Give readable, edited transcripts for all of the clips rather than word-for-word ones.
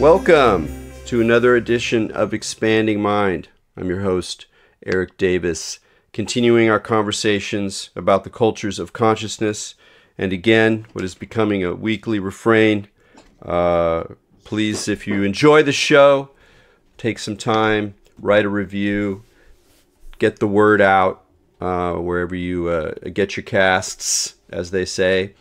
Welcome to another edition of Expanding Mind. I'm your host, Eric Davis, continuing our conversations about the cultures of consciousness. And again, what is becoming a weekly refrain, please, if you enjoy the show, take some time, write a review, get the word out wherever you get your casts, as they say.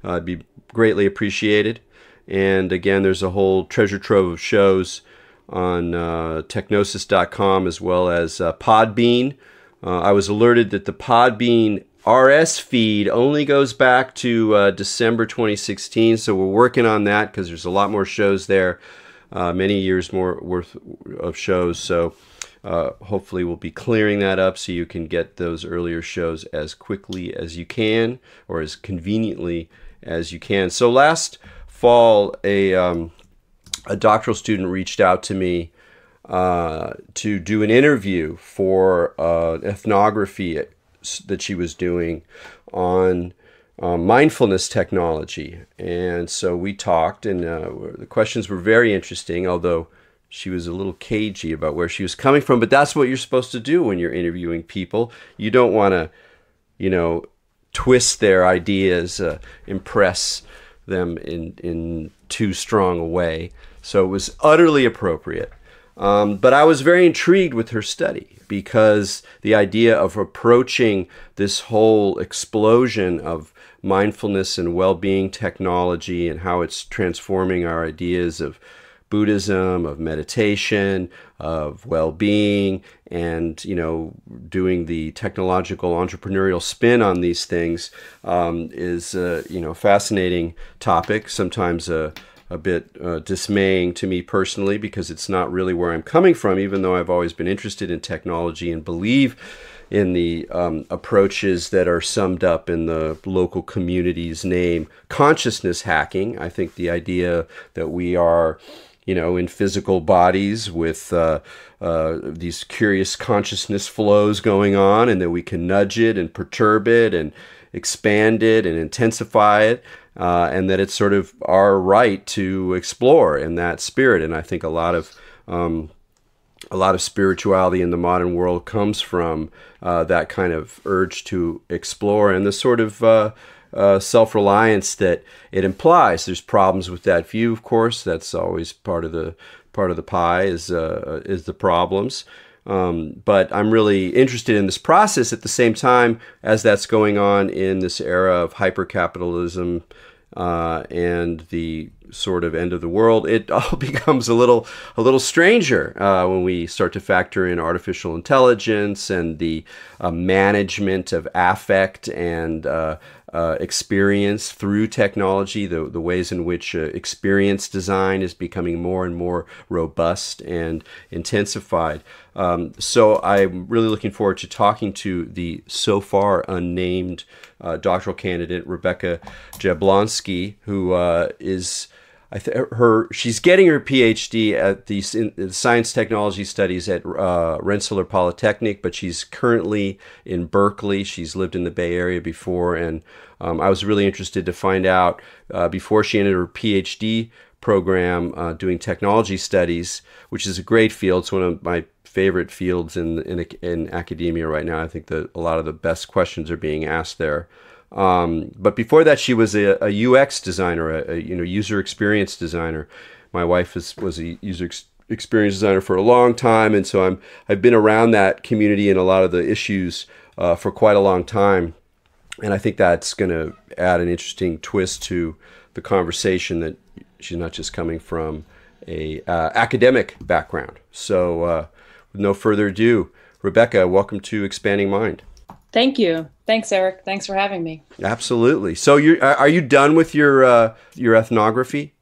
It'd be greatly appreciated. And again, there's a whole treasure trove of shows on technosis.com as well as Podbean. I was alerted that the Podbean RS feed only goes back to December 2016, so we're working on that because there's a lot more shows there, many years more worth of shows. So hopefully we'll be clearing that up so you can get those earlier shows as quickly as you can or as conveniently as you can. So last fall, a doctoral student reached out to me to do an interview for ethnography that she was doing on mindfulness technology. And so we talked, and the questions were very interesting, although she was a little cagey about where she was coming from. But that's what you're supposed to do when you're interviewing people. You don't want to, twist their ideas, impress them in too strong a way. So it was utterly appropriate. But I was very intrigued with her study because the idea of approaching this whole explosion of mindfulness and well-being technology and how it's transforming our ideas of Buddhism, of meditation, of well-being, and doing the technological entrepreneurial spin on these things is a fascinating topic. Sometimes a bit dismaying to me personally because it's not really where I'm coming from, even though I've always been interested in technology and believe in the approaches that are summed up in the local community's name, consciousness hacking. I think the idea that we are in physical bodies with these curious consciousness flows going on, and that we can nudge it and perturb it and expand it and intensify it, and that it's sort of our right to explore in that spirit. And I think a lot of spirituality in the modern world comes from that kind of urge to explore and the sort of self-reliance that it implies. There's problems with that view, of course. That's always part of the pie is the problems. But I'm really interested in this process at the same time as that's going on in this era of hyper-capitalism and the sort of end of the world. It all becomes a little stranger when we start to factor in artificial intelligence and the management of affect and experience through technology, the ways in which experience design is becoming more and more robust and intensified. So I'm really looking forward to talking to the so far unnamed doctoral candidate, Rebecca Jablonsky, who is... she's getting her PhD at the Science Technology Studies at Rensselaer Polytechnic, but she's currently in Berkeley. She's lived in the Bay Area before, and I was really interested to find out before she entered her PhD program doing technology studies, which is a great field. It's one of my favorite fields in academia right now. I think that a lot of the best questions are being asked there. But before that, she was a UX designer, a user experience designer. My wife was a user experience designer for a long time, and so I've been around that community and a lot of the issues for quite a long time. And I think that's going to add an interesting twist to the conversation, that she's not just coming from a academic background. So with no further ado, Rebecca, welcome to Expanding Mind. Thank you. Thanks, Eric. Thanks for having me. Absolutely. So are you done with your ethnography?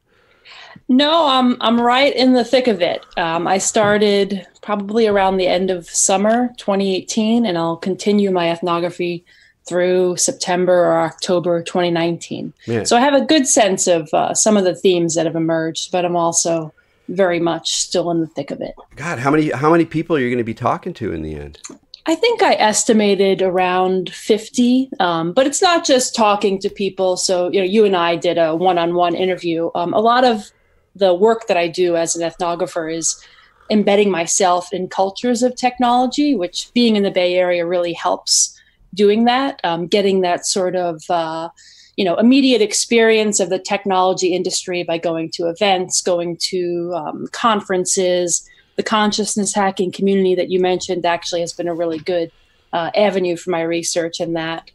No, I'm right in the thick of it. I started probably around the end of summer 2018, and I'll continue my ethnography through September or October 2019. Man. So I have a good sense of some of the themes that have emerged, but I'm also very much still in the thick of it. God, how many people are you going to be talking to in the end? I think I estimated around 50, but it's not just talking to people. So, you and I did a one-on-one interview. A lot of the work that I do as an ethnographer is embedding myself in cultures of technology, which being in the Bay Area really helps doing that, getting that sort of immediate experience of the technology industry by going to events, going to conferences. The consciousness hacking community that you mentioned actually has been a really good avenue for my research in that.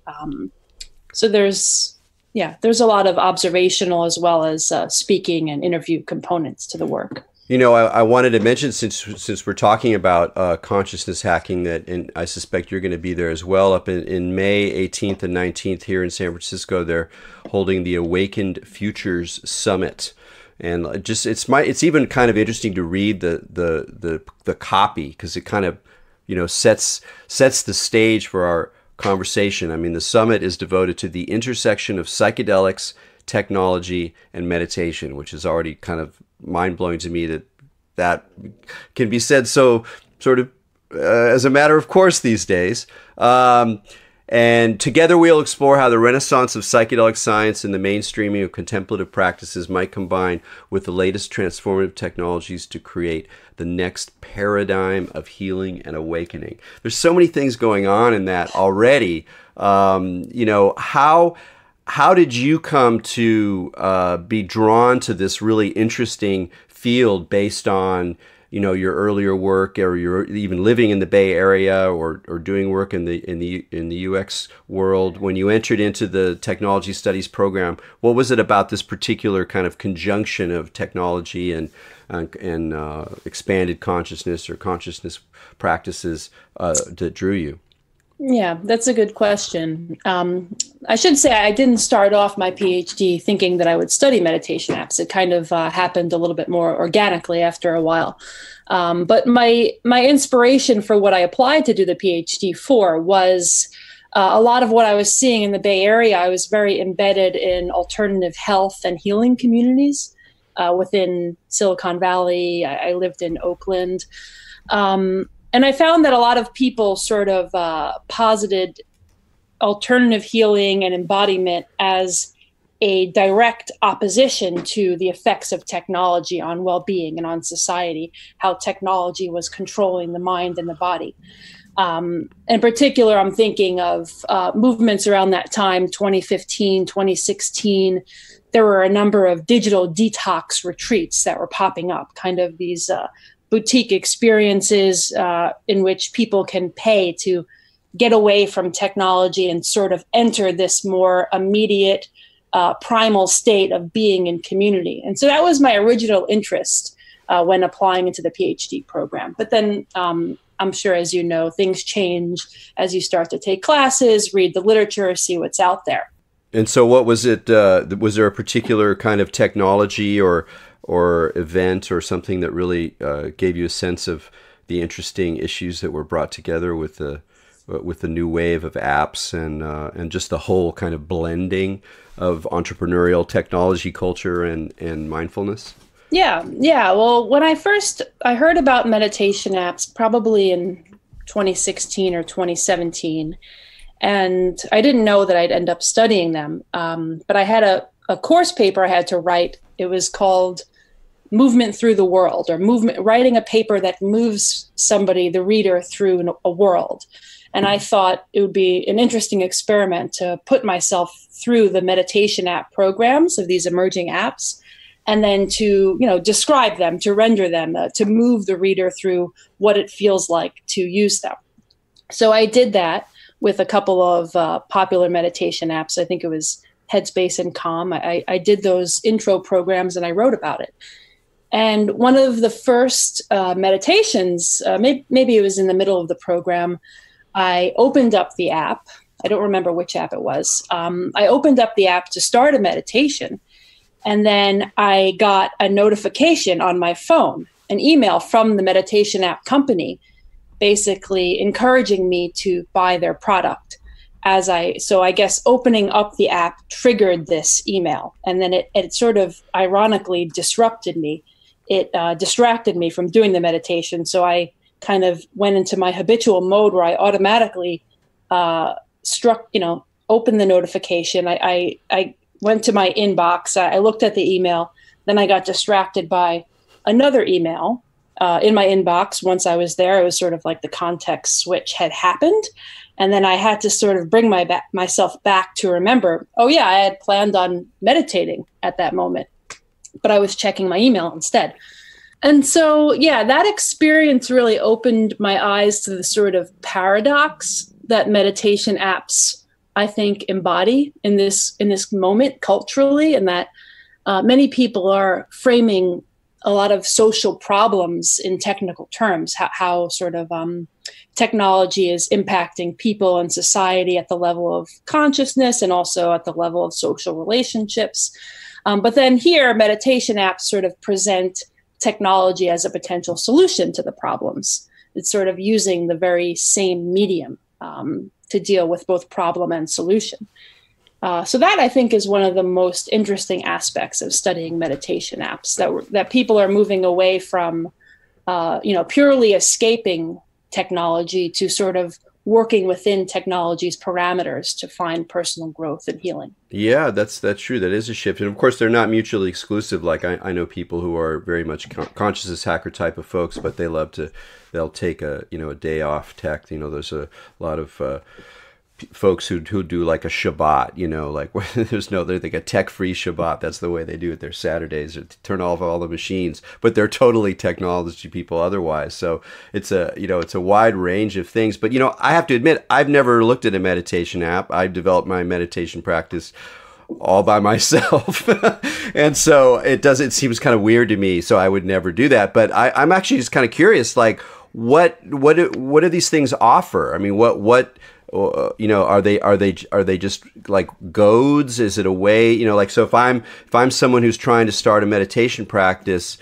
So there's a lot of observational as well as speaking and interview components to the work. I wanted to mention, since we're talking about consciousness hacking, and I suspect you're going to be there as well, up in May 18th and 19th here in San Francisco. They're holding the Awakened Futures Summit. And it's even kind of interesting to read the copy, because it kind of, sets the stage for our conversation. I mean, the summit is devoted to the intersection of psychedelics, technology, and meditation, which is already kind of mind-blowing to me that can be said so sort of as a matter of course these days. And together we'll explore how the renaissance of psychedelic science and the mainstreaming of contemplative practices might combine with the latest transformative technologies to create the next paradigm of healing and awakening. There's so many things going on in that already. How did you come to be drawn to this really interesting field based on, your earlier work, or you're even living in the Bay Area, or doing work in the UX world? When you entered into the technology studies program, what was it about this particular kind of conjunction of technology and expanded consciousness or consciousness practices that drew you? Yeah, that's a good question. I should say I didn't start off my PhD thinking that I would study meditation apps. It kind of happened a little bit more organically after a while. But my inspiration for what I applied to do the PhD for was a lot of what I was seeing in the Bay Area. I was very embedded in alternative health and healing communities within Silicon Valley. I lived in Oakland. And I found that a lot of people sort of posited alternative healing and embodiment as a direct opposition to the effects of technology on well-being and on society, how technology was controlling the mind and the body. In particular, I'm thinking of movements around that time, 2015, 2016. There were a number of digital detox retreats that were popping up, kind of these boutique experiences in which people can pay to get away from technology and sort of enter this more immediate primal state of being in community. And so that was my original interest when applying into the PhD program. But then I'm sure, as you know, things change as you start to take classes, read the literature, see what's out there. And so what was it? Was there a particular kind of technology or event or something that really gave you a sense of the interesting issues that were brought together with the new wave of apps and just the whole kind of blending of entrepreneurial technology culture and mindfulness? Yeah. Well, when I heard about meditation apps, probably in 2016 or 2017, and I didn't know that I'd end up studying them. But I had a course paper I had to write. It was called Movement Through the World, or writing a paper that moves somebody, the reader, through a world. And I thought it would be an interesting experiment to put myself through the meditation app programs of these emerging apps, and then to, describe them, to render them, to move the reader through what it feels like to use them. So I did that with a couple of popular meditation apps. I think it was Headspace and Calm. I did those intro programs and I wrote about it. And one of the first meditations, maybe it was in the middle of the program, I opened up the app. I don't remember which app it was. I opened up the app to start a meditation. And then I got a notification on my phone, an email from the meditation app company, basically encouraging me to buy their product. So I guess opening up the app triggered this email. And then it sort of ironically disrupted me. It distracted me from doing the meditation. So I kind of went into my habitual mode where I automatically opened the notification. I went to my inbox. I looked at the email, Then I got distracted by another email in my inbox. Once I was there, it was sort of like the context switch had happened. And then I had to sort of bring myself back to remember, oh yeah, I had planned on meditating at that moment, but I was checking my email instead. And so, yeah, that experience really opened my eyes to the sort of paradox that meditation apps, I think, embody in this moment culturally, and that many people are framing a lot of social problems in technical terms, how sort of technology is impacting people and society at the level of consciousness and also at the level of social relationships. But then here, meditation apps sort of present technology as a potential solution to the problems. It's sort of using the very same medium to deal with both problem and solution. So that, I think, is one of the most interesting aspects of studying meditation apps, that people are moving away from purely escaping technology to sort of working within technology's parameters to find personal growth and healing. Yeah, that's true. That is a shift. And of course, they're not mutually exclusive. Like I know people who are very much consciousness hacker type of folks, but they'll take a day off tech. There's a lot of folks who do like a Shabbat, like they're like a tech-free Shabbat. That's the way they do it. Their Saturdays to turn off all the machines, but they're totally technology people otherwise. So it's a wide range of things. But I have to admit, I've never looked at a meditation app. I've developed my meditation practice all by myself, and so it seems kind of weird to me. So I would never do that. But I'm actually just kind of curious, like what do these things offer? I mean, what are they just like goads? Is it a way, so if I'm someone who's trying to start a meditation practice,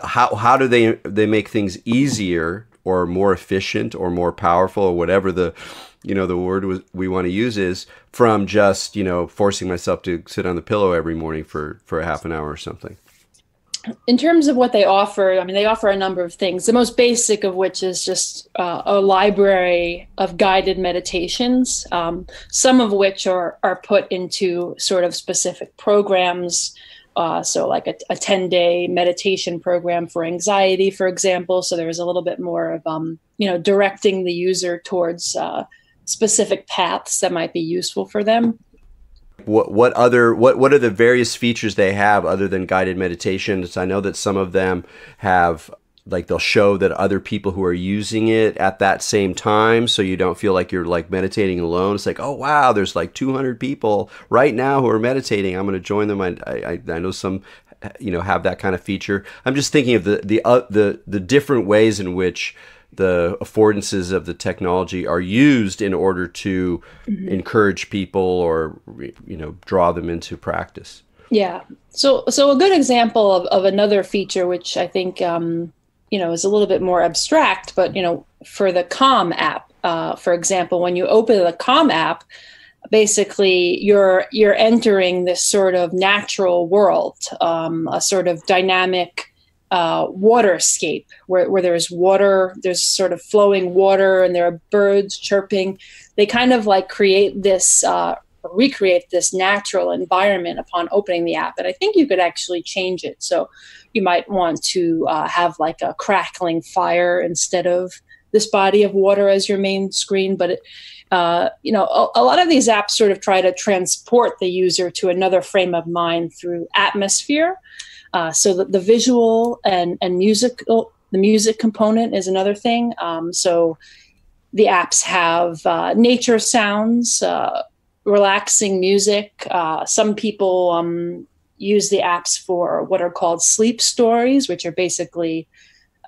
how do they make things easier or more efficient or more powerful or whatever the word we want to use is, from just, forcing myself to sit on the pillow every morning for a half an hour or something? In terms of what they offer, I mean, they offer a number of things, the most basic of which is just a library of guided meditations, some of which are put into sort of specific programs. So like a 10-day meditation program for anxiety, for example. So there's a little bit more of, directing the user towards specific paths that might be useful for them. What are the various features they have other than guided meditations? I know that some of them have, like, they'll show that other people who are using it at that same time, so you don't feel like you're like meditating alone. It's like, oh wow, there's like 200 people right now who are meditating. I'm going to join them. I know some have that kind of feature. I'm just thinking of the different ways in which the affordances of the technology are used in order to encourage people or draw them into practice. Yeah. So a good example of another feature, which I think is a little bit more abstract, but for the Calm app, for example, when you open the Calm app, basically you're entering this sort of natural world, a sort of dynamic waterscape where there's water, there's sort of flowing water, and there are birds chirping. They kind of like recreate this natural environment upon opening the app. And I think you could actually change it. So you might want to have like a crackling fire instead of this body of water as your main screen. But a lot of these apps sort of try to transport the user to another frame of mind through atmosphere. So the visual and the music component is another thing. So the apps have nature sounds, relaxing music. Some people use the apps for what are called sleep stories, which are basically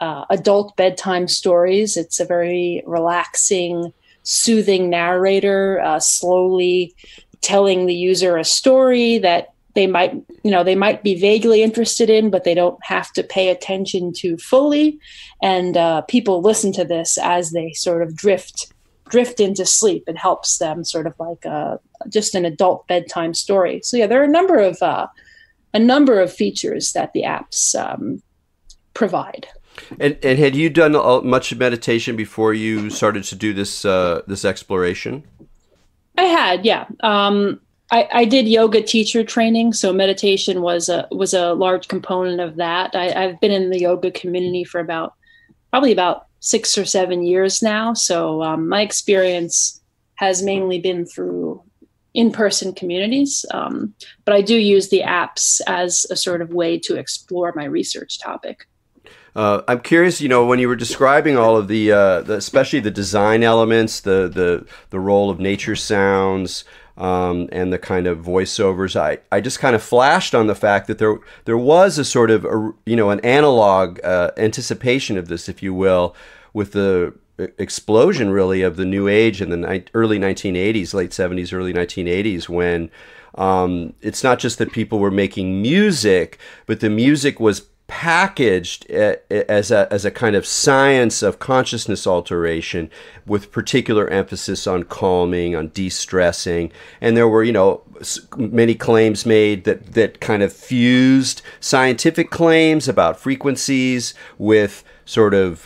adult bedtime stories. It's a very relaxing, soothing narrator, slowly telling the user a story that they might be vaguely interested in, but they don't have to pay attention to fully. And people listen to this as they sort of drift into sleep. It helps them sort of like just an adult bedtime story. So yeah, there are a number of features that the apps provide. And had you done much meditation before you started to do this exploration? I had, yeah. I did yoga teacher training, so meditation was a large component of that. I've been in the yoga community for probably about 6 or 7 years now. So my experience has mainly been through in-person communities, but I do use the apps as a sort of way to explore my research topic. I'm curious, when you were describing all of especially the design elements, the role of nature sounds, and the kind of voiceovers, I just kind of flashed on the fact that there was a sort of an analog anticipation of this, if you will, with the explosion really of the new age in the early 1980s, late 70s, early 1980s, when it's not just that people were making music, but the music was packaged as a kind of science of consciousness alteration, with particular emphasis on calming, on de-stressing. And there were, many claims made that kind of fused scientific claims about frequencies with sort of,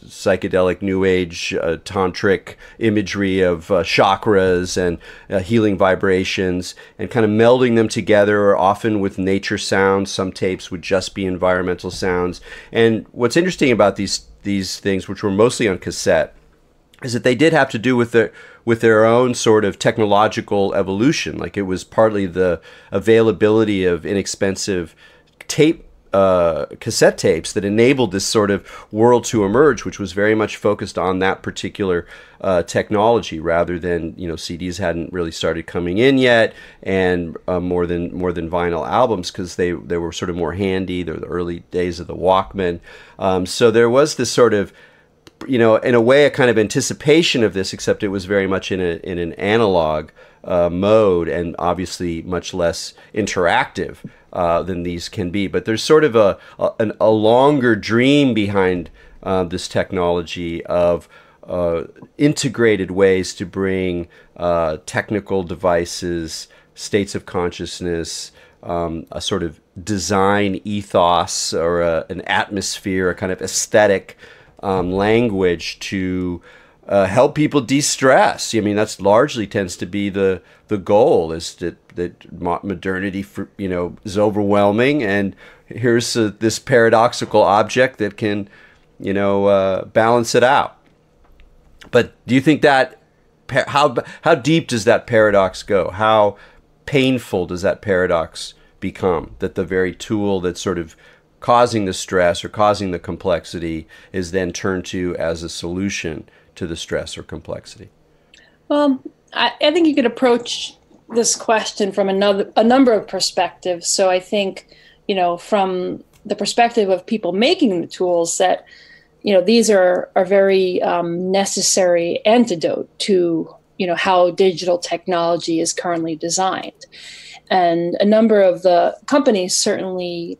psychedelic new age tantric imagery of chakras and healing vibrations, and kind of melding them together, often with nature sounds. Some tapes would just be environmental sounds. And what's interesting about these things, which were mostly on cassette, is that they did have to do with their own sort of technological evolution. Like, it was partly the availability of inexpensive cassette tapes that enabled this sort of world to emerge, which was very much focused on that particular technology, rather than, CDs hadn't really started coming in yet, and more than vinyl albums, because they were sort of more handy. They're the early days of the Walkman. So there was this sort of, in a way, a kind of anticipation of this, except it was very much in an analog mode, and obviously much less interactive than these can be. But there's sort of a longer dream behind this technology of integrated ways to bring technical devices, states of consciousness, a sort of design ethos, or an atmosphere, a kind of aesthetic language to help people de-stress. I mean, that's largely tends to be the goal, is that modernity, is overwhelming, and here's this paradoxical object that can, balance it out. But do you think that how deep does that paradox go? How painful does that paradox become? That the very tool that's sort of causing the stress or causing the complexity is then turned to as a solution to the stress or complexity? Well, I think you could approach this question from a number of perspectives. So I think, from the perspective of people making the tools, that, these are very necessary antidote to, how digital technology is currently designed. And a number of the companies certainly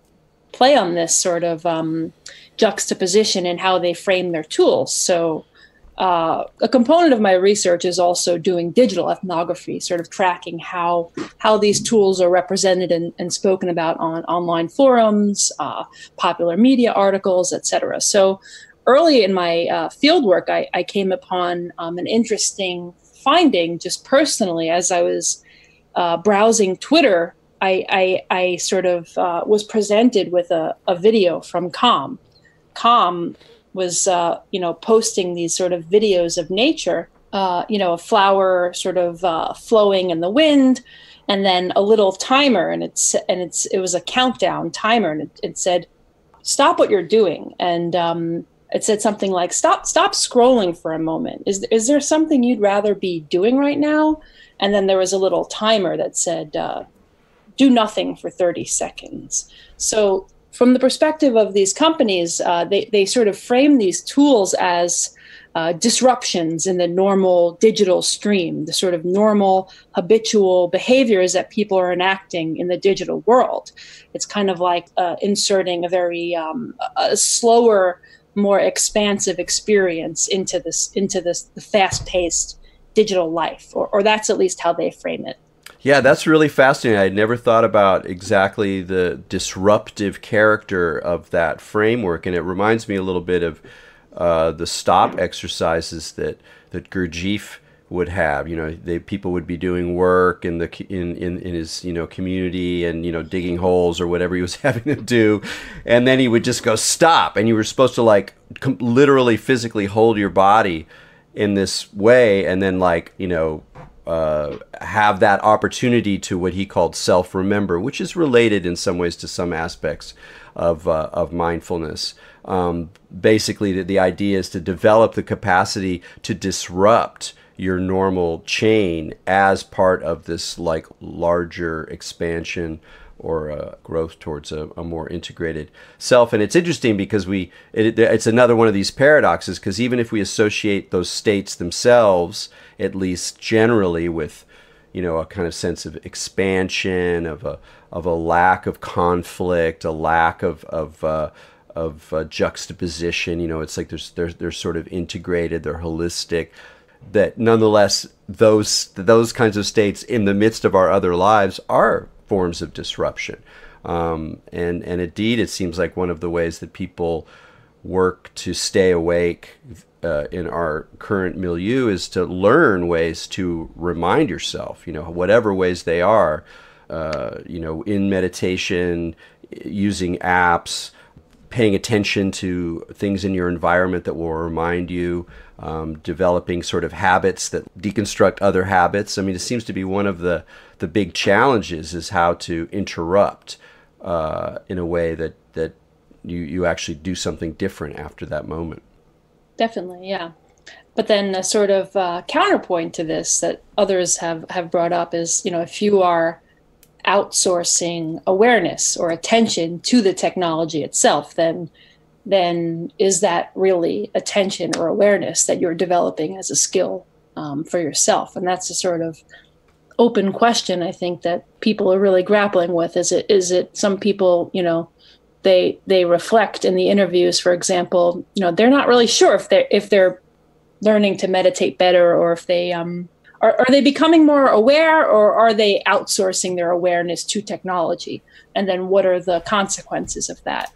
play on this sort of juxtaposition in how they frame their tools. So a component of my research is also doing digital ethnography, sort of tracking how these tools are represented and spoken about on online forums, popular media articles, etc. So early in my fieldwork, I came upon an interesting finding just personally. As I was browsing Twitter, I sort of was presented with a video from Calm. Calm was, posting these sort of videos of nature, a flower sort of flowing in the wind, and then a little timer, and it was a countdown timer, and it said, "Stop what you're doing," and it said something like, "Stop scrolling for a moment. Is there something you'd rather be doing right now?" And then there was a little timer that said, "Do nothing for 30 seconds." So from the perspective of these companies, they sort of frame these tools as disruptions in the normal digital stream, the sort of normal habitual behaviors that people are enacting in the digital world. It's kind of like inserting a very a slower, more expansive experience into the fast-paced digital life, or that's at least how they frame it. Yeah, that's really fascinating. I had never thought about exactly the disruptive character of that framework, and it reminds me a little bit of the stop exercises that Gurdjieff would have. People would be doing work in in his community, and digging holes or whatever he was having them do, and then he would just go stop, and you were supposed to like literally physically hold your body in this way, and then have that opportunity to what he called self-remember, which is related in some ways to some aspects of mindfulness. Basically, the idea is to develop the capacity to disrupt your normal chain as part of this like larger expansion or growth towards a more integrated self. And it's interesting because it's another one of these paradoxes, because even if we associate those states themselves, at least generally, with a kind of sense of expansion, of a lack of conflict, a lack of juxtaposition, it's like they're sort of integrated, they're holistic, that nonetheless those kinds of states in the midst of our other lives are forms of disruption. And indeed, it seems like one of the ways that people work to stay awake in our current milieu is to learn ways to remind yourself, whatever ways they are, in meditation, using apps, paying attention to things in your environment that will remind you, developing sort of habits that deconstruct other habits. I mean, it seems to be one of the big challenges is how to interrupt in a way that you actually do something different after that moment. Definitely, yeah. But then a sort of counterpoint to this that others have brought up is, if you are outsourcing awareness or attention to the technology itself, then is that really attention or awareness that you're developing as a skill for yourself? And that's a sort of open question, I think, that people are really grappling with. Is it some people, they reflect in the interviews, for example, they're not really sure if they're learning to meditate better, or if they are they becoming more aware, or are they outsourcing their awareness to technology? And then what are the consequences of that?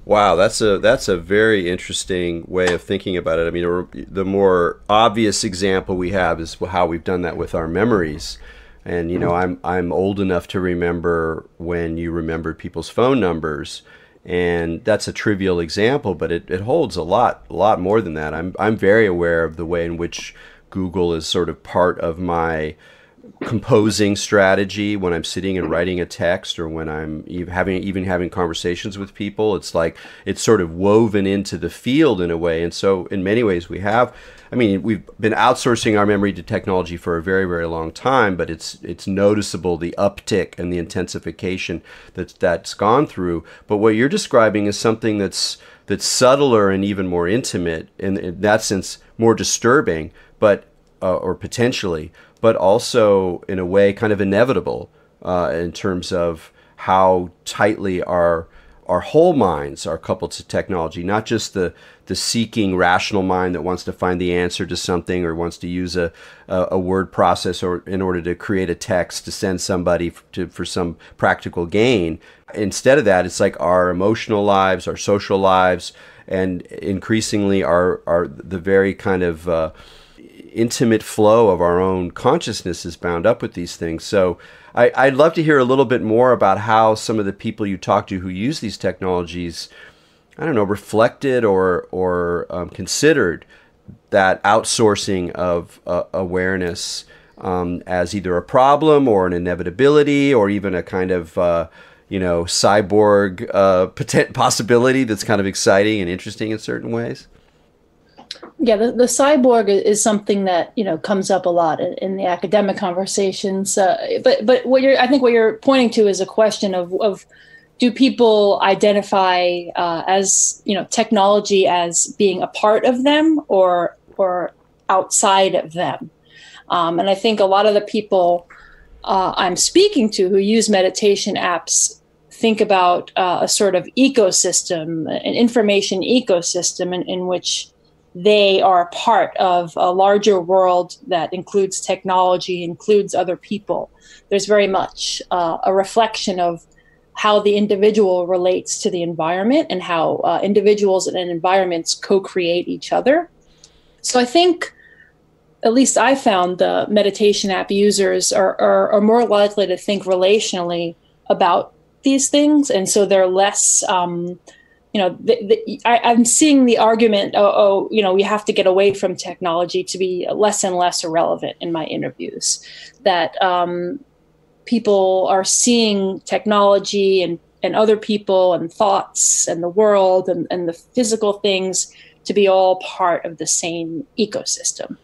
Wow, that's a very interesting way of thinking about it. I mean, the more obvious example we have is how we've done that with our memories. And I'm old enough to remember when you remembered people's phone numbers, and that's a trivial example, but it holds a lot more than that. I'm very aware of the way in which Google is sort of part of my composing strategy when I'm sitting and writing a text, or when I'm even having conversations with people. It's like it's sort of woven into the field in a way. And so in many ways we've been outsourcing our memory to technology for a very, very long time, but it's noticeable, the uptick and the intensification that's gone through. But what you're describing is something that's subtler and even more intimate, and in that sense more disturbing, but or potentially, but also in a way kind of inevitable in terms of how tightly our whole minds are coupled to technology, not just the seeking rational mind that wants to find the answer to something, or wants to use a word processor in order to create a text to send somebody for some practical gain. Instead of that, it's like our emotional lives, our social lives, and increasingly the very kind of intimate flow of our own consciousness is bound up with these things. So I'd love to hear a little bit more about how some of the people you talk to who use these technologies, I don't know, reflected or considered that outsourcing of awareness as either a problem or an inevitability, or even a kind of cyborg possibility that's kind of exciting and interesting in certain ways. Yeah, the cyborg is something that comes up a lot in the academic conversations. But I think what you're pointing to is a question of do people identify as technology as being a part of them or outside of them? And I think a lot of the people I'm speaking to who use meditation apps think about a sort of ecosystem, an information ecosystem in which they are part of a larger world that includes technology, includes other people. There's very much a reflection of how the individual relates to the environment, and how individuals and environments co-create each other. So I think at least I found the meditation app users are more likely to think relationally about these things. And so they're less, I'm seeing the argument, we have to get away from technology to be less and less irrelevant in my interviews. That people are seeing technology and other people and thoughts and the world and the physical things to be all part of the same ecosystem.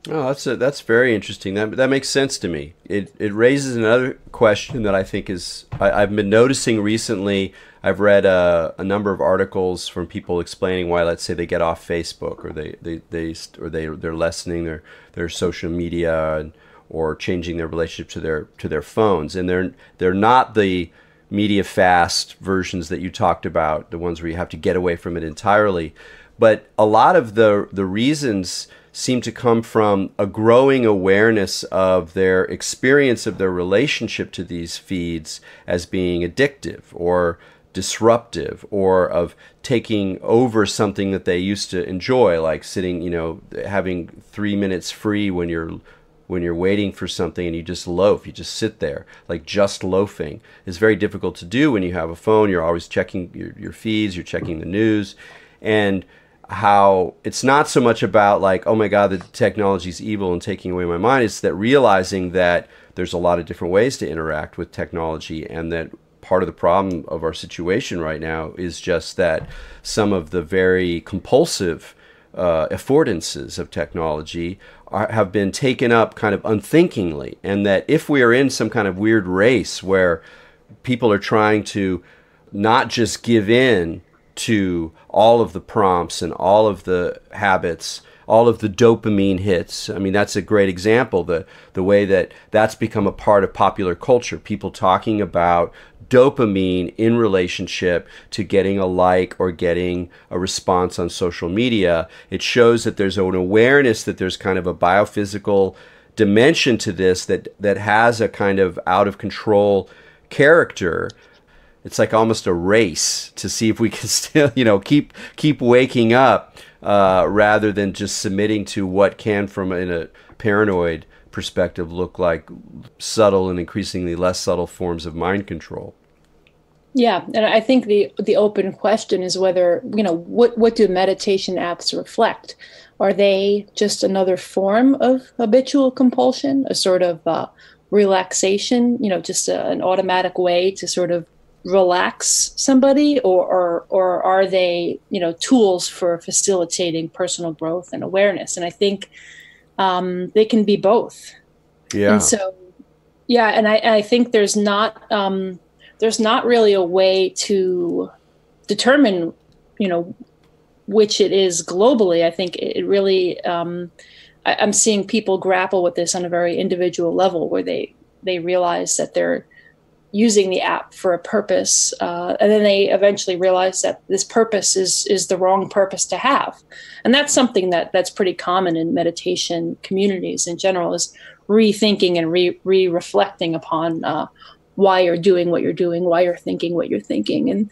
Oh, that's very interesting. That makes sense to me. It raises another question that I think I've been noticing recently. I've read a number of articles from people explaining why, let's say, they get off Facebook, or they're lessening their social media, or changing their relationship to their phones, and they're not the media fast versions that you talked about, the ones where you have to get away from it entirely. But a lot of the reasons seem to come from a growing awareness of their experience of their relationship to these feeds as being addictive or disruptive, or of taking over something that they used to enjoy, like sitting, having 3 minutes free when you're waiting for something and you just loaf, you just sit there, like just loafing. It's very difficult to do when you have a phone. You're always checking your feeds, you're checking the news, and how it's not so much about like, oh my God, the technology's evil and taking away my mind. It's that realizing that there's a lot of different ways to interact with technology, and that part of the problem of our situation right now is just that some of the very compulsive affordances of technology have been taken up kind of unthinkingly, and that if we are in some kind of weird race where people are trying to not just give in to all of the prompts and all of the habits, all of the dopamine hits. I mean, that's a great example, the way that that's become a part of popular culture. People talking about dopamine in relationship to getting a like or getting a response on social media. It shows that there's an awareness that there's kind of a biophysical dimension to this that has a kind of out of control character. It's like almost a race to see if we can still, keep waking up rather than just submitting to what can, from in a paranoid perspective, look like subtle and increasingly less subtle forms of mind control. Yeah, and I think the open question is whether, what do meditation apps reflect? Are they just another form of habitual compulsion, a sort of relaxation, just an automatic way to sort of relax somebody, or are they, tools for facilitating personal growth and awareness? And I think they can be both. Yeah. And so, yeah, and I think there's not really a way to determine, which it is globally. I think it really, I'm seeing people grapple with this on a very individual level, where they realize that they're using the app for a purpose, and then they eventually realize that this purpose is the wrong purpose to have. And that's something that's pretty common in meditation communities in general, is rethinking and reflecting upon why you're doing what you're doing, why you're thinking what you're thinking. And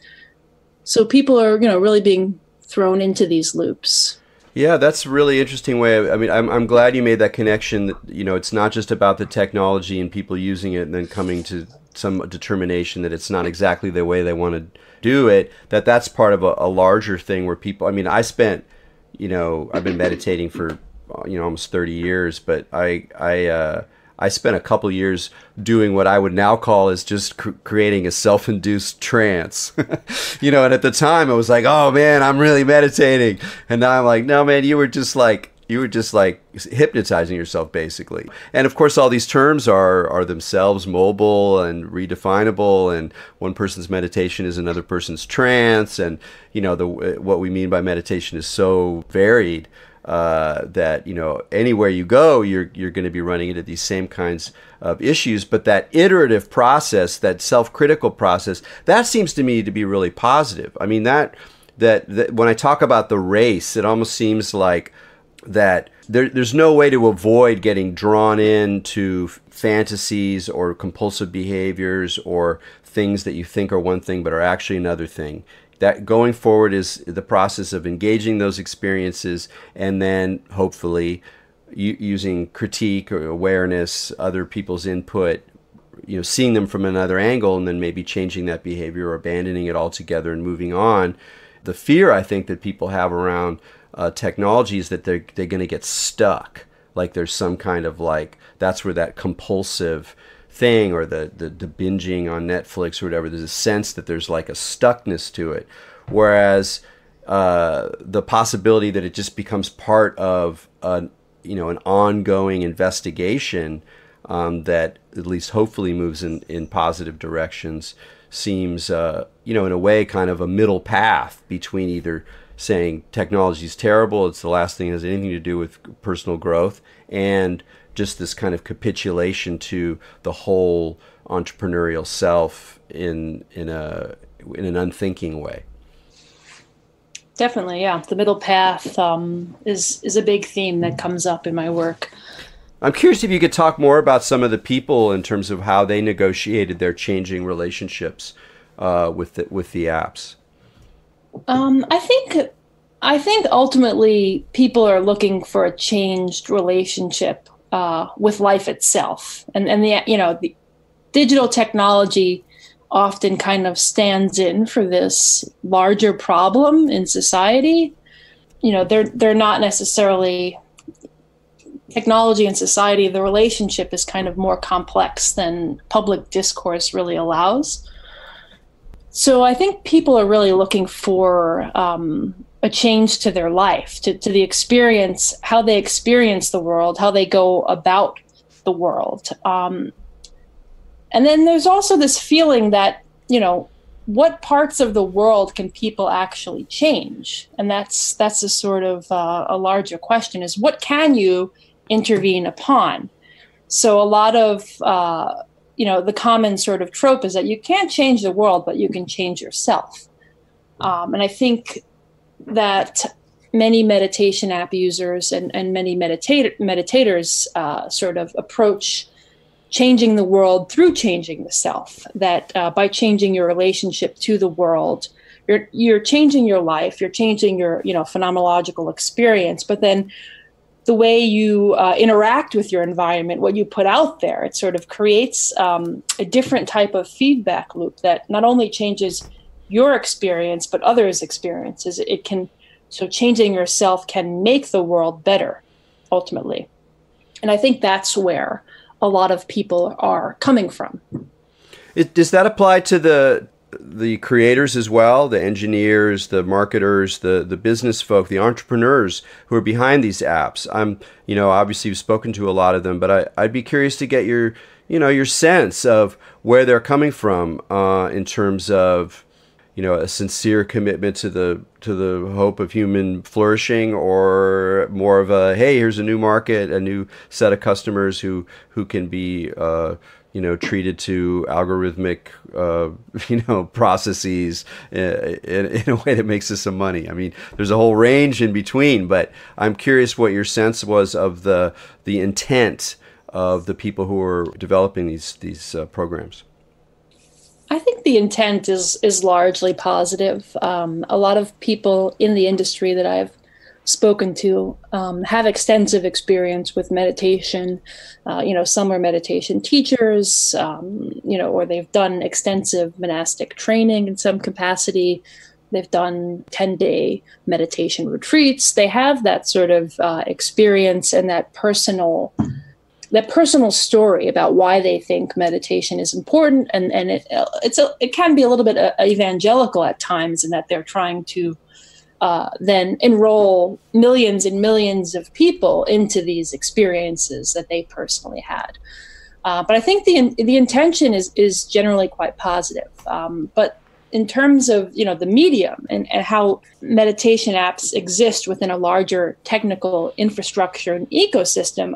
so people are, really being thrown into these loops. Yeah, that's a really interesting way. I mean, I'm glad you made that connection that, it's not just about the technology and people using it and then coming to some determination that it's not exactly the way they want to do it, that's part of a larger thing where people, I mean, I've been meditating for, almost 30 years, but I spent a couple years doing what I would now call is just creating a self-induced trance. And at the time I was like, oh man, I'm really meditating. And now I'm like, no man, you were just like hypnotizing yourself basically. And of course all these terms are themselves mobile and redefinable, and one person's meditation is another person's trance, and what we mean by meditation is so varied that anywhere you go you're going to be running into these same kinds of issues. But that iterative process, that self-critical process, that seems to me to be really positive. I mean, that when I talk about the race, it almost seems like that there's no way to avoid getting drawn into fantasies or compulsive behaviors or things that you think are one thing but are actually another thing. That going forward is the process of engaging those experiences and then hopefully using critique or awareness, other people's input, seeing them from another angle, and then maybe changing that behavior or abandoning it altogether and moving on. The fear I think that people have around technology is that they're going to get stuck. Like there's some kind of that's where that compulsive thing, or the binging on Netflix or whatever, there's a sense that there's like a stuckness to it. Whereas the possibility that it just becomes part of an ongoing investigation that at least hopefully moves in positive directions seems, in a way, kind of a middle path between either saying technology is terrible, it's the last thing that has anything to do with personal growth, and just this kind of capitulation to the whole entrepreneurial self in an unthinking way. Definitely, yeah. The middle path is a big theme that comes up in my work. I'm curious if you could talk more about some of the people in terms of how they negotiated their changing relationships with the apps. I think ultimately people are looking for a changed relationship with life itself, and the digital technology often kind of stands in for this larger problem in society. They're not necessarily technology and society. The relationship is kind of more complex than public discourse really allows. So I think people are really looking for a change to their life, to the experience, how they experience the world, how they go about the world. And then there's also this feeling that, what parts of the world can people actually change? And that's a sort of a larger question, is what can you intervene upon? So a lot of, the common sort of trope is that you can't change the world, but you can change yourself. And I think that many meditation app users and many meditators sort of approach changing the world through changing the self, that by changing your relationship to the world, you're changing your life, you're changing your phenomenological experience, but then the way you interact with your environment, what you put out there, it sort of creates a different type of feedback loop that not only changes your experience, but others' experiences. So changing yourself can make the world better, ultimately. And I think that's where a lot of people are coming from. Does that apply to the creators as well, the engineers, the marketers, the business folk, the entrepreneurs who are behind these apps? Obviously you've spoken to a lot of them, but I'd be curious to get your sense of where they're coming from in terms of a sincere commitment to the hope of human flourishing, or more of a, hey, here's a new market, a new set of customers who can be treated to algorithmic processes in a way that makes us some money. I mean, there's a whole range in between, but I'm curious what your sense was of the intent of the people who are developing these programs. I think the intent is largely positive. A lot of people in the industry that I've spoken to have extensive experience with meditation. Some are meditation teachers, or they've done extensive monastic training in some capacity. They've done 10-day meditation retreats. They have that sort of experience and that personal story about why they think meditation is important, and it can be a little bit evangelical at times, in that they're trying to then enroll millions and millions of people into these experiences that they personally had. But I think the intention is generally quite positive. But in terms of the medium and how meditation apps exist within a larger technical infrastructure and ecosystem,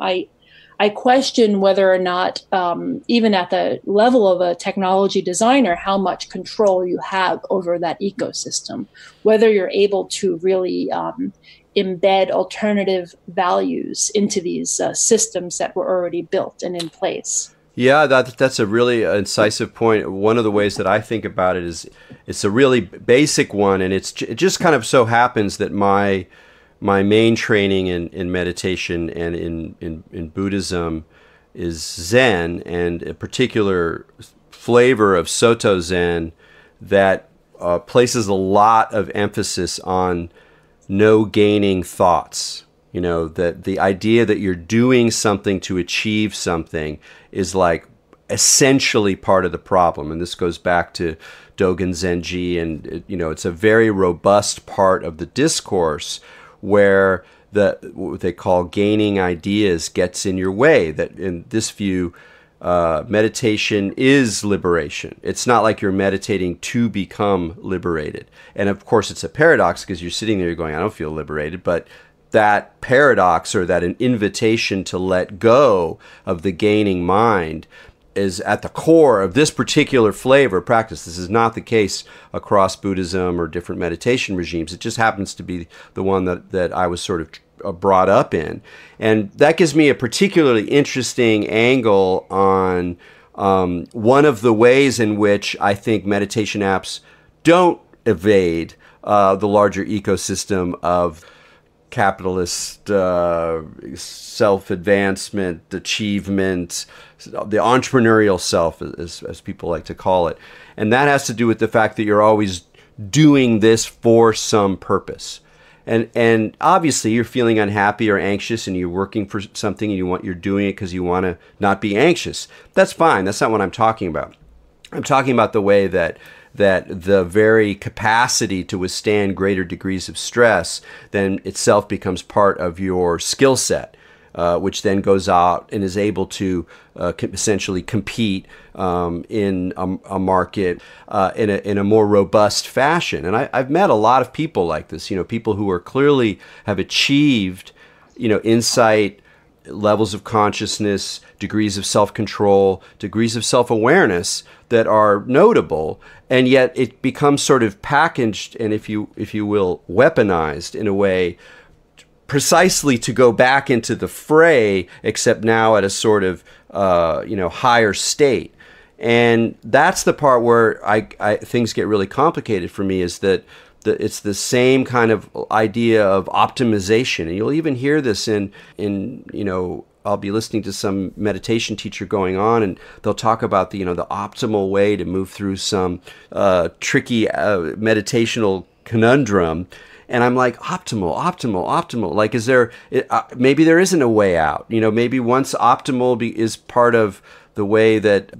I question whether or not, even at the level of a technology designer, how much control you have over that ecosystem, whether you're able to really embed alternative values into these systems that were already built and in place. Yeah, that's a really incisive point. One of the ways that I think about it is it's a really basic one, and it just kind of so happens that my my main training in meditation and in Buddhism is Zen, and a particular flavor of Soto Zen that places a lot of emphasis on no gaining thoughts. You know, that the idea that you're doing something to achieve something is like essentially part of the problem. And this goes back to Dogen Zenji, and you know, it's a very robust part of the discourse where what they call gaining ideas gets in your way. That in this view, meditation is liberation. It's not like you're meditating to become liberated. And of course, it's a paradox because you're sitting there, you're going, I don't feel liberated, but that paradox, or that an invitation to let go of the gaining mind, is at the core of this particular flavor of practice. This is not the case across Buddhism or different meditation regimes. It just happens to be the one that I was sort of brought up in. And that gives me a particularly interesting angle on one of the ways in which I think meditation apps don't evade the larger ecosystem of capitalist self-advancement, achievement, the entrepreneurial self, as people like to call it. And that has to do with the fact that you're always doing this for some purpose. And obviously you're feeling unhappy or anxious and you're working for something and you're doing it because you want to not be anxious. That's fine. That's not what I'm talking about. I'm talking about the way that the very capacity to withstand greater degrees of stress then itself becomes part of your skill set, which then goes out and is able to essentially compete in a market in a more robust fashion. And I've met a lot of people like this, you know, people who are clearly have achieved, you know, insight, levels of consciousness, degrees of self-control, degrees of self-awareness that are notable, and yet it becomes sort of packaged and, if you will, weaponized in a way precisely to go back into the fray, except now at a sort of higher state. And that's the part where I things get really complicated for me, is that it's the same kind of idea of optimization. And you'll even hear this in I'll be listening to some meditation teacher going on, and they'll talk about the optimal way to move through some tricky meditational conundrum. And I'm like, optimal. Like, is there, maybe there isn't a way out. Maybe once optimal is part of the way that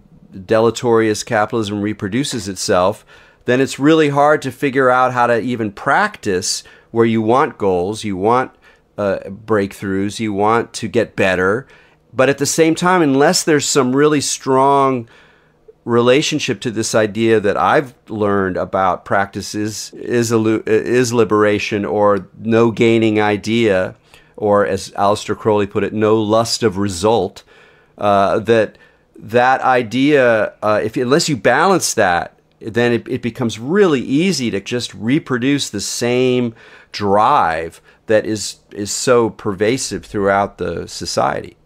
deleterious capitalism reproduces itself, then it's really hard to figure out how to even practice where you want goals, you want breakthroughs, you want to get better. But at the same time, unless there's some really strong relationship to this idea that I've learned about practice is liberation, or no gaining idea, or as Aleister Crowley put it, no lust of result, that idea, unless you balance that, then it becomes really easy to just reproduce the same drive that is so pervasive throughout the society.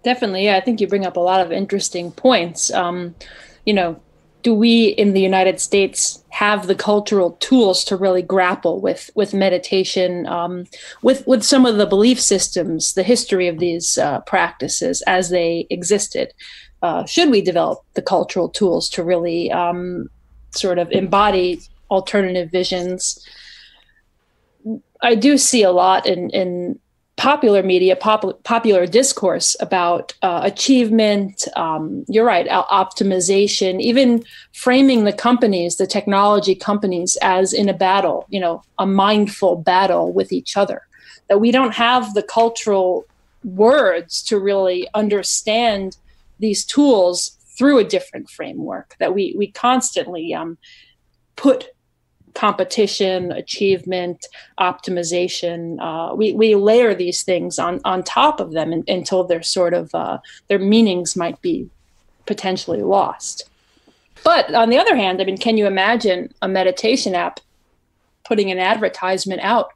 Definitely, yeah. I think you bring up a lot of interesting points. Do we in the United States have the cultural tools to really grapple with meditation, with some of the belief systems, the history of these practices as they existed? Should we develop the cultural tools to really sort of embody alternative visions? I do see a lot in popular media, popular discourse about achievement. You're right, optimization, even framing the companies, the technology companies, as in a battle, a mindful battle with each other. That we don't have the cultural words to really understand these tools through a different framework, that we constantly put competition, achievement, optimization, we layer these things on top of them until they're sort of their meanings might be potentially lost. But on the other hand, can you imagine a meditation app putting an advertisement out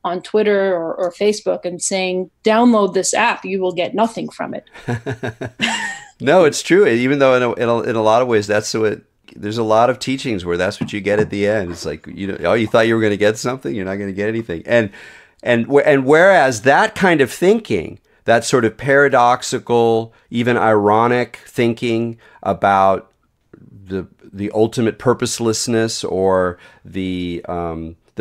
on Twitter or Facebook and saying, download this app, you will get nothing from it? No, it's true. Even though in a lot of ways that's what, there's a lot of teachings where that's what you get at the end. It's like, you thought you were going to get something, you're not going to get anything. And And whereas that kind of thinking, that sort of paradoxical, even ironic thinking about the ultimate purposelessness, or the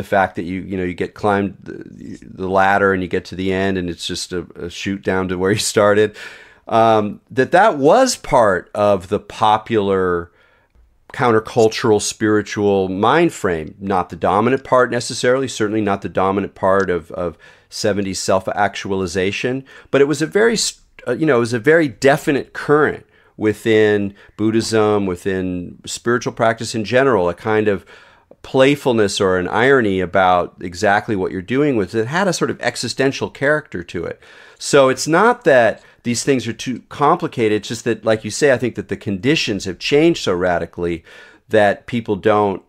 fact that you get climbed the ladder and you get to the end and it's just a shoot down to where you started, that was part of the popular countercultural spiritual mind frame. Not the dominant part necessarily, certainly not the dominant part of 70s self-actualization, but it was a very definite current within Buddhism, within spiritual practice in general, a kind of playfulness or an irony about exactly what you're doing with it. It had a sort of existential character to it. So it's not that these things are too complicated. It's just that, like you say, I think that the conditions have changed so radically that people don't,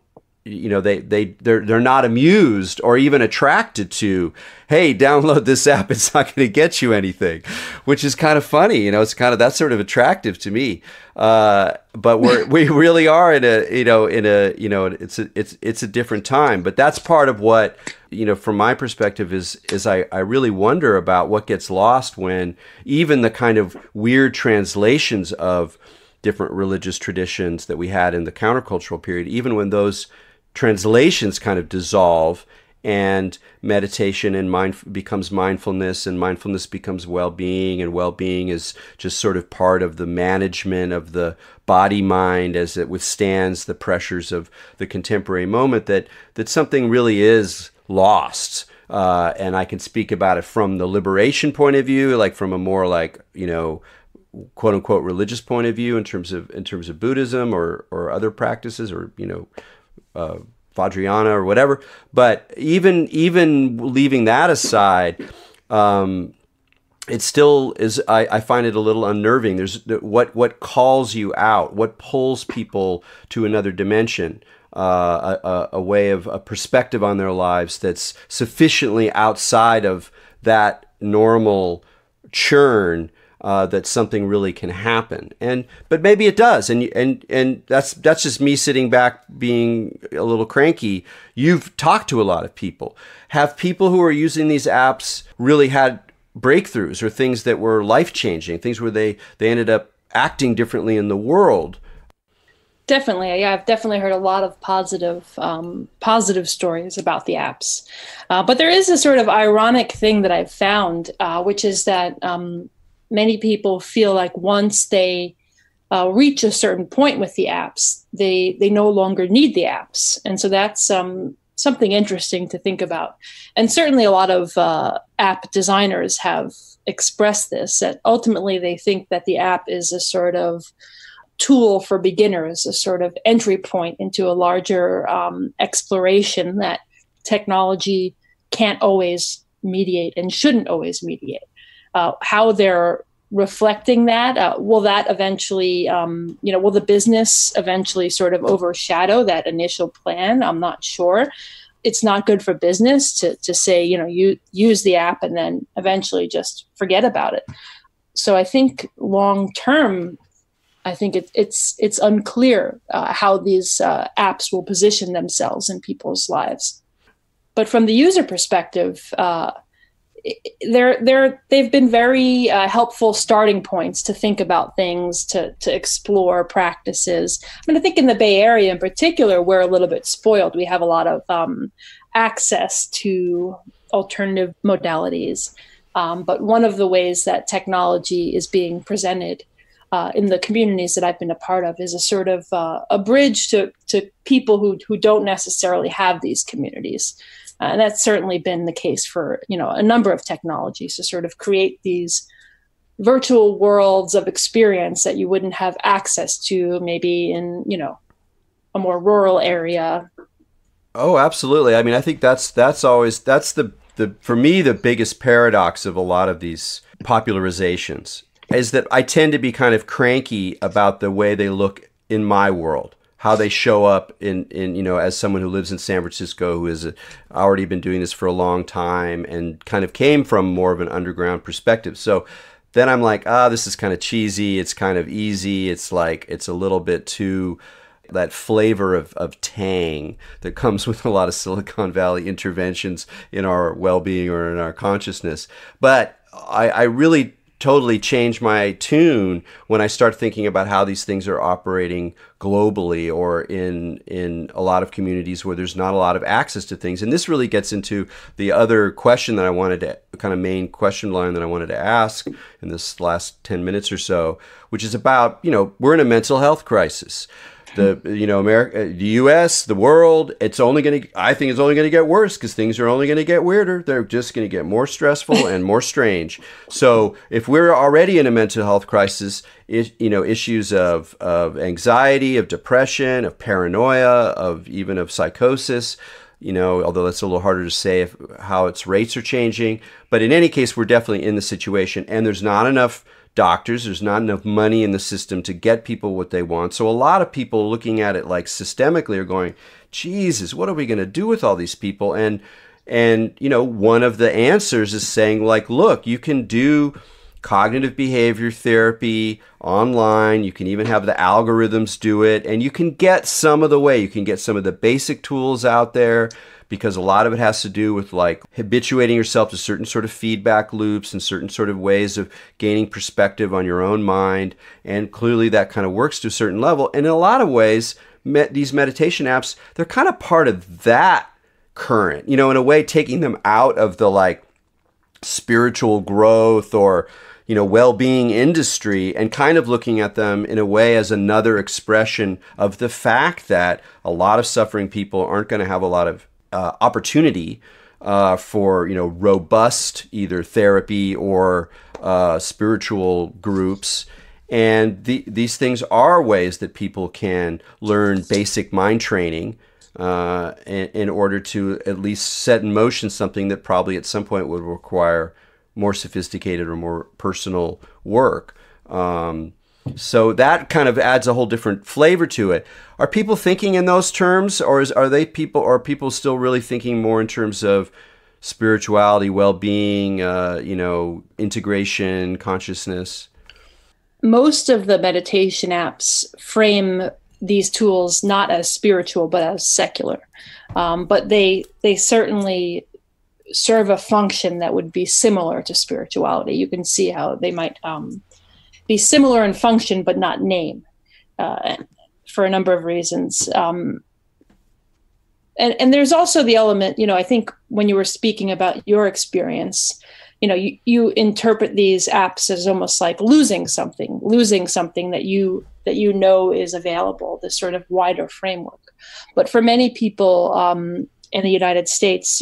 they're not amused or even attracted to, hey, download this app, it's not going to get you anything, which is kind of funny. It's kind of, that's sort of attractive to me. But we really are in it's a different time. But that's part of what, from my perspective is I really wonder about what gets lost when even the kind of weird translations of different religious traditions that we had in the countercultural period, even when those translations kind of dissolve and meditation and becomes mindfulness, and mindfulness becomes well-being, and well-being is just sort of part of the management of the body-mind as it withstands the pressures of the contemporary moment, that something really is lost. And I can speak about it from the liberation point of view, like from a more quote unquote religious point of view in terms of Buddhism or other practices, or Vajrayana or whatever. But even leaving that aside, it still is. I find it a little unnerving. There's what calls you out, what pulls people to another dimension, a way of a perspective on their lives that's sufficiently outside of that normal churn. That something really can happen, but maybe it does, and that's just me sitting back being a little cranky. You've talked to a lot of people. Have people who are using these apps really had breakthroughs or things that were life-changing, things where they ended up acting differently in the world? Definitely. Yeah, I've definitely heard a lot of positive stories about the apps. But there is a sort of ironic thing that I've found, which is that many people feel like once they reach a certain point with the apps, they no longer need the apps. And so that's something interesting to think about. And certainly a lot of app designers have expressed this, that ultimately they think that the app is a sort of tool for beginners, a sort of entry point into a larger exploration that technology can't always mediate and shouldn't always mediate. How they're reflecting that, will that eventually, will the business eventually sort of overshadow that initial plan? I'm not sure. It's not good for business to say, you use the app and then eventually just forget about it. So I think long term, I think it's unclear how these apps will position themselves in people's lives. But from the user perspective, they've been very helpful starting points to think about things, to explore practices. I mean, I think in the Bay Area in particular, we're a little bit spoiled. We have a lot of access to alternative modalities. But one of the ways that technology is being presented in the communities that I've been a part of is a sort of a bridge to people who don't necessarily have these communities. And that's certainly been the case for, a number of technologies, to sort of create these virtual worlds of experience that you wouldn't have access to maybe in, a more rural area. Oh, absolutely. I mean, I think that's the for me, the biggest paradox of a lot of these popularizations is that I tend to be kind of cranky about the way they look in my world, how they show up in as someone who lives in San Francisco, who has already been doing this for a long time and kind of came from more of an underground perspective. So then I'm like, this is kind of cheesy. It's kind of easy. It's like, it's a little bit too that flavor of tang that comes with a lot of Silicon Valley interventions in our well-being or in our consciousness. But I really totally change my tune when I start thinking about how these things are operating globally or in a lot of communities where there's not a lot of access to things. And this really gets into the other question that I wanted to, kind of main question line that I wanted to ask in this last 10 minutes or so, which is about, we're in a mental health crisis. America, the U.S., the world, I think it's only going to get worse because things are only going to get weirder. They're just going to get more stressful and more strange. So if we're already in a mental health crisis, issues of anxiety, of depression, of paranoia, of psychosis, although that's a little harder to say how its rates are changing. But in any case, we're definitely in the situation, and there's not enough doctors, there's not enough money in the system to get people what they want. So a lot of people looking at it like systemically are going, Jesus, what are we going to do with all these people? And one of the answers is saying, like, look, you can do cognitive behavior therapy online. You can even have the algorithms do it, and you can get some of the basic tools out there, because a lot of it has to do with like habituating yourself to certain sort of feedback loops and certain sort of ways of gaining perspective on your own mind. And clearly that kind of works to a certain level. And in a lot of ways, these meditation apps, they're kind of part of that current, in a way, taking them out of the like spiritual growth or, well-being industry, and kind of looking at them in a way as another expression of the fact that a lot of suffering people aren't going to have a lot of opportunity for robust either therapy or spiritual groups, and these things are ways that people can learn basic mind training in order to at least set in motion something that probably at some point would require more sophisticated or more personal work. So that kind of adds a whole different flavor to it. Are people thinking in those terms, or are people still really thinking more in terms of spirituality, well-being, integration, consciousness? Most of the meditation apps frame these tools not as spiritual, but as secular. But they certainly serve a function that would be similar to spirituality. You can see how they might be similar in function, but not name, for a number of reasons. And there's also the element, I think when you were speaking about your experience, you interpret these apps as almost like losing something that you is available, this sort of wider framework. But for many people in the United States,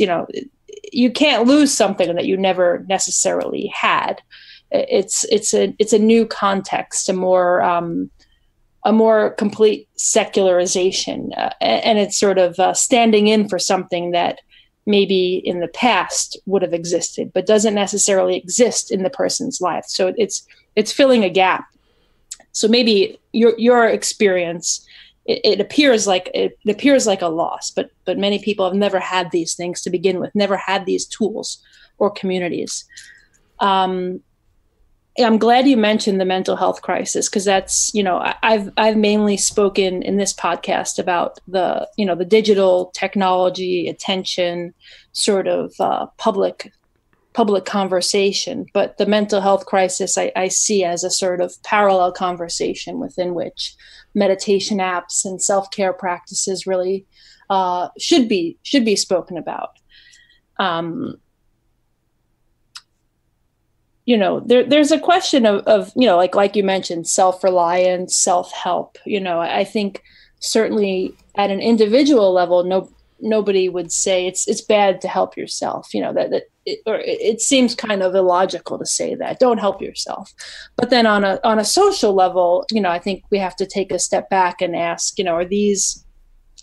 you can't lose something that you never necessarily had. It's a new context, a more complete secularization, and it's sort of standing in for something that maybe in the past would have existed, but doesn't necessarily exist in the person's life. So it's filling a gap. So maybe your experience, it appears like a loss, but many people have never had these things to begin with, never had these tools or communities. I'm glad you mentioned the mental health crisis, because that's, I've mainly spoken in this podcast about the digital technology, attention, sort of public conversation. But the mental health crisis I see as a sort of parallel conversation within which meditation apps and self-care practices really should be spoken about. There's a question of like you mentioned, self-reliance, self-help. I think certainly at an individual level, nobody would say it's bad to help yourself. It seems kind of illogical to say that. Don't help yourself. But then on a social level, I think we have to take a step back and ask, are these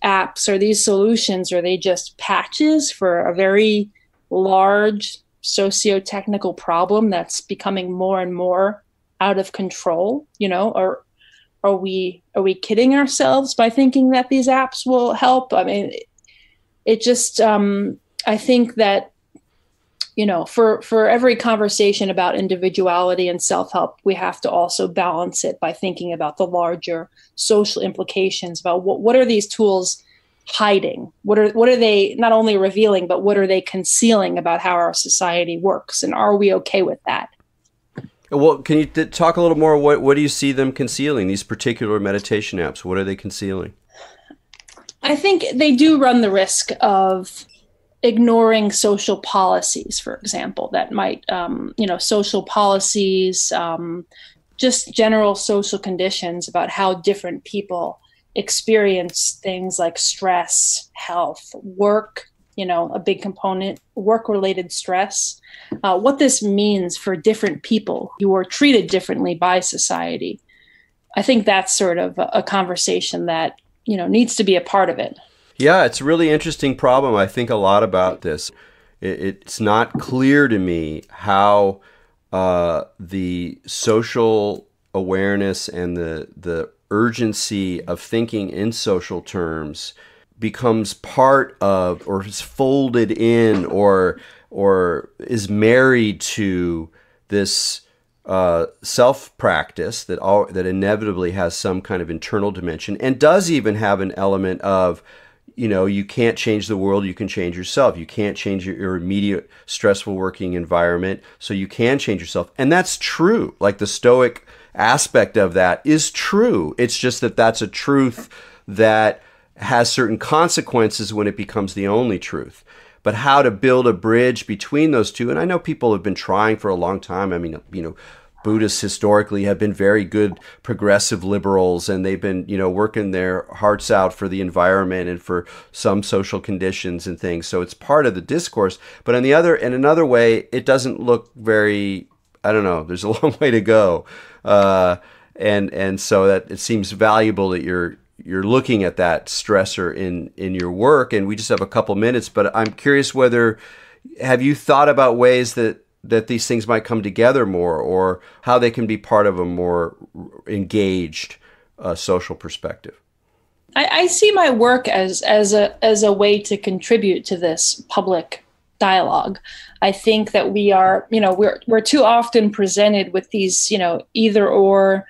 apps, are these solutions, are they just patches for a very large socio-technical problem that's becoming more and more out of control? Or are we kidding ourselves by thinking that these apps will help? I mean, it just I think that for every conversation about individuality and self-help, we have to also balance it by thinking about the larger social implications about what are these tools hiding? What are they not only revealing, but what are they concealing about how our society works? And are we okay with that? Well, can you talk a little more? What do you see them concealing? These particular meditation apps, what are they concealing? I think they do run the risk of ignoring social policies, for example, that might, social policies, just general social conditions about how different people experience things like stress, health, work, a big component, work-related stress, what this means for different people who are treated differently by society. I think that's sort of a conversation that, needs to be a part of it. Yeah, it's a really interesting problem. I think a lot about this. It's not clear to me how the social awareness and the urgency of thinking in social terms becomes part of, or is folded in, or is married to this self-practice that inevitably has some kind of internal dimension, and does even have an element of, you can't change the world, you can change yourself. You can't change your immediate stressful working environment, so you can change yourself. And that's true. Like, the Stoic aspect of that is true. It's just that that's a truth that has certain consequences when it becomes the only truth. But how to build a bridge between those two, and I know people have been trying for a long time. I mean, Buddhists historically have been very good progressive liberals, and they've been, working their hearts out for the environment and for some social conditions and things. So it's part of the discourse. But in another way, it doesn't look very, I don't know, there's a long way to go. And so that it seems valuable that you're looking at that stressor in your work. And we just have a couple minutes, but I'm curious have you thought about ways that these things might come together more, or how they can be part of a more engaged social perspective? I see my work as a way to contribute to this public dialogue. I think that we are, we're too often presented with these, either or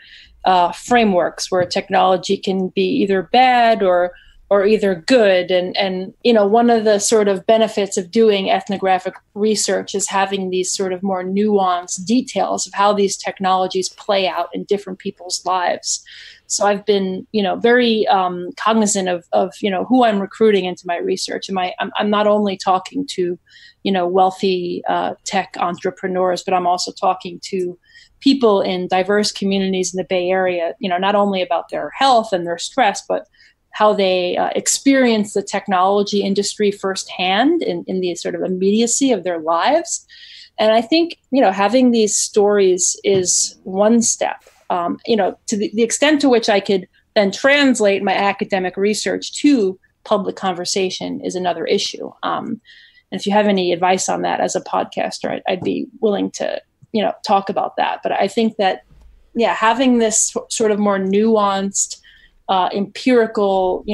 frameworks where technology can be either bad or either good. And one of the sort of benefits of doing ethnographic research is having these sort of more nuanced details of how these technologies play out in different people's lives. So I've been, very cognizant of who I'm recruiting into my research. And I'm not only talking to, wealthy tech entrepreneurs, but I'm also talking to people in diverse communities in the Bay Area, not only about their health and their stress, but how they experience the technology industry firsthand in the sort of immediacy of their lives. And I think, having these stories is one step, to the extent to which I could then translate my academic research to public conversation is another issue. And if you have any advice on that as a podcaster, I'd be willing to, talk about that. But I think that, having this sort of more nuanced, empirical,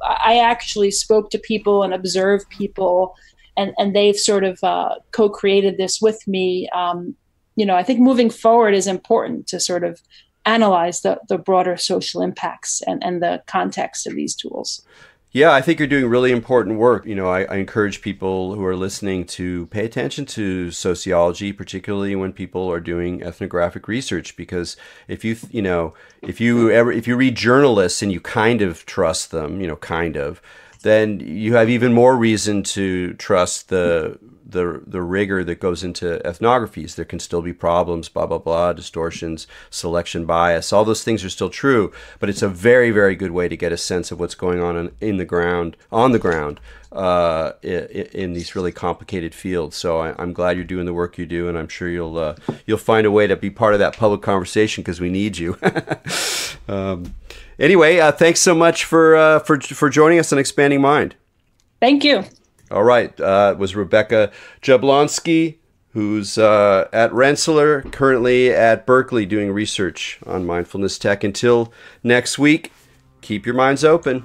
I actually spoke to people and observed people, and they've sort of co-created this with me. I think moving forward is important to sort of analyze the broader social impacts and the context of these tools. Yeah, I think you're doing really important work. I encourage people who are listening to pay attention to sociology, particularly when people are doing ethnographic research, because if you read journalists and you kind of trust them, then you have even more reason to trust the rigor that goes into ethnographies. There can still be problems, blah, blah, blah, distortions, selection bias. All those things are still true, but it's a very, very good way to get a sense of what's going on on the ground, in these really complicated fields. So I'm glad you're doing the work you do, and I'm sure you'll find a way to be part of that public conversation, because we need you. Anyway, thanks so much for joining us on Expanding Mind. Thank you. All right. It was Rebecca Jablonsky, who's at Rensselaer, currently at Berkeley doing research on mindfulness tech. Until next week, keep your minds open.